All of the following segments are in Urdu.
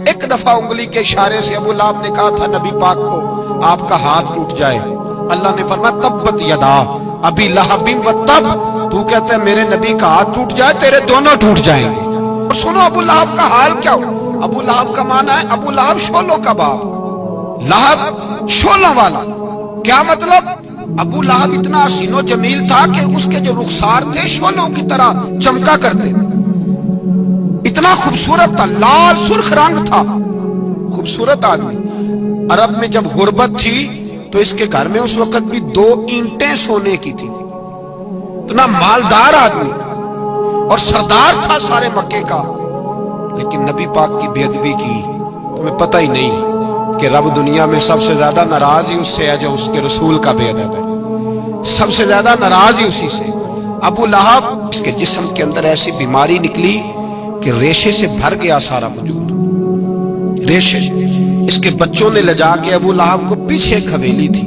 ایک دفعہ انگلی کے اشارے سے ابو لہب نے کہا تھا نبی پاک کو آپ کا ہاتھ ٹوٹ جائے، اللہ نے فرمایا تبت یدا ابی لہب و تب، تو کہتا ہے میرے نبی کا ہاتھ ٹوٹ جائے تیرے دونوں ٹوٹ جائیں گے۔ اور سنو ابو لہب کا حال کیا ہو۔ ابو لہب کا معنی ہے ابو لہب شولوں کا باپ، لہب شولوں والا۔ کیا مطلب؟ ابو لہب اتنا حسین و جمیل تھا کہ اس کے جو رخسار تھے شولوں کی طرح چمکا کرتے، اتنا خوبصورت تھا، لال سرخ رنگ تھا، خوبصورت آدمی۔ عرب میں جب غربت تھی تو اس کے گھر میں اس وقت بھی 2 اینٹیں سونے کی تھی، اتنا مالدار آدمی اور سردار تھا سارے مکے کا، لیکن نبی پاک کی بے ادبی کی۔ تمہیں پتہ ہی نہیں کہ رب دنیا میں سب سے زیادہ ناراض ہی اس سے ہے جو اس کے رسول کا بے ادب ہے، سب سے زیادہ ناراض ہی اسی سے۔ ابو لہب اس کے جسم کے اندر ایسی بیماری نکلی کہ ریشے سے بھر گیا سارا وجود، ریشے۔ اس کے بچوں نے لے جا کے ابو لہب کو پیچھے ایک حویلی تھی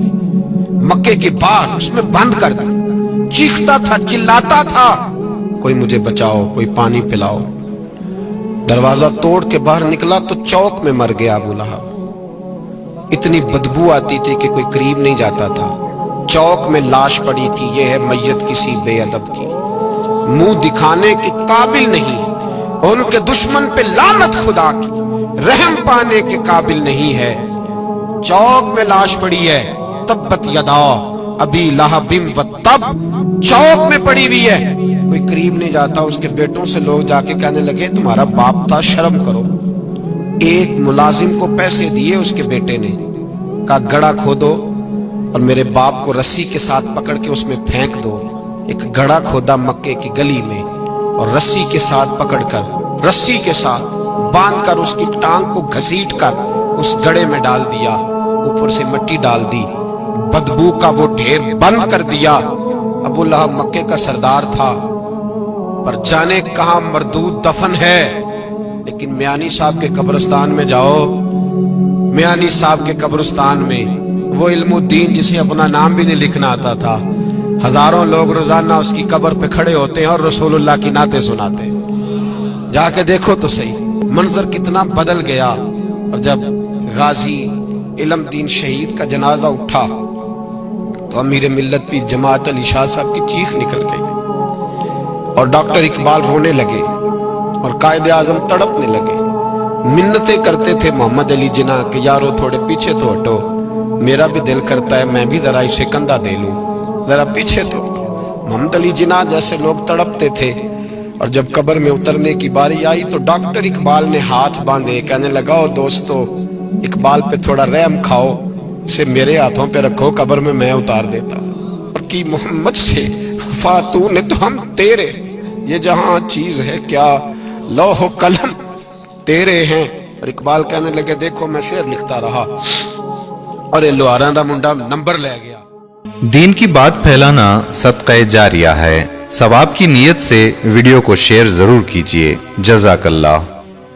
مکے کے باہر، اس میں بند کر دیا، چیختا تھا، چلاتا تھا، کوئی مجھے بچاؤ، کوئی پانی پلاؤ۔ دروازہ توڑ کے باہر نکلا تو چوک میں مر گیا ابو لہب۔ اتنی بدبو آتی تھی کہ کوئی قریب نہیں جاتا تھا۔ چوک میں لاش پڑی تھی، یہ ہے میت کسی بے ادب کی، منہ دکھانے کے قابل نہیں، اور ان کے دشمن پہ لعنت خدا کی، رحم پانے کے قابل نہیں ہے۔ چوک میں لاش پڑی ہے، تبت یدا ابی لہب و تب، چوک میں پڑی ہوئی ہے، کوئی قریب نہیں جاتا۔ اس کے بیٹوں سے لوگ جا کے کہنے لگے تمہارا باپ تھا، شرم کرو۔ ایک ملازم کو پیسے دیے اس کے بیٹے نے، کہا گڑھا کھودو اور میرے باپ کو رسی کے ساتھ پکڑ کے اس میں پھینک دو۔ ایک گڑھا کھودا مکے کی گلی میں اور رسی کے ساتھ پکڑ کر، رسی کے ساتھ باندھ کر اس کی ٹانگ کو گھسیٹ کر اس گڑھے میں ڈال دیا، اوپر سے مٹی ڈال دی، بدبو کا وہ ڈھیر بند کر دیا۔ ابو لہب مکے کا سردار تھا، پر جانے کہاں مردود دفن ہے۔ لیکن میانی صاحب کے قبرستان میں جاؤ، میانی صاحب کے قبرستان میں وہ علم الدین جسے اپنا نام بھی نہیں لکھنا آتا تھا، ہزاروں لوگ روزانہ اس کی قبر پہ کھڑے ہوتے ہیں اور رسول اللہ کی نعتیں سناتے ہیں۔ جا کے دیکھو تو صحیح، منظر کتنا بدل گیا۔ اور جب غازی علم دین شہید کا جنازہ اٹھا تو امیر ملت پیر جماعت علی شاہ صاحب کی چیخ نکل گئی، اور ڈاکٹر اقبال رونے لگے اور قائد اعظم تڑپنے لگے، منتیں کرتے تھے محمد علی جناح کہ یارو تھوڑے پیچھے تو ہٹو، میرا بھی دل کرتا ہے میں بھی ذرا اسے کندھا دے لوں، ذرا پیچھے تو۔ محمد علی جناح جیسے لوگ تڑپتے تھے، اور جب قبر میں اترنے کی باری آئی تو ڈاکٹر اقبال نے ہاتھ باندھے، کہنے لگا او دوستو اقبال پہ تھوڑا رحم کھاؤ، اسے میرے ہاتھوں پہ رکھو، قبر میں اتار دیتا۔ اور کی محمد سے فاتون نے تو ہم تیرے، یہ جہاں چیز ہے کیا لوح و قلم تیرے ہیں۔ اور اقبال کہنے لگے دیکھو میں شعر لکھتا رہا اور یہ لوہاراں دا منڈا نمبر لے گیا۔ دین کی بات پھیلانا صدقہ جاریہ ہے، ثواب کی نیت سے ویڈیو کو شیئر ضرور کیجیے۔ جزاک اللہ۔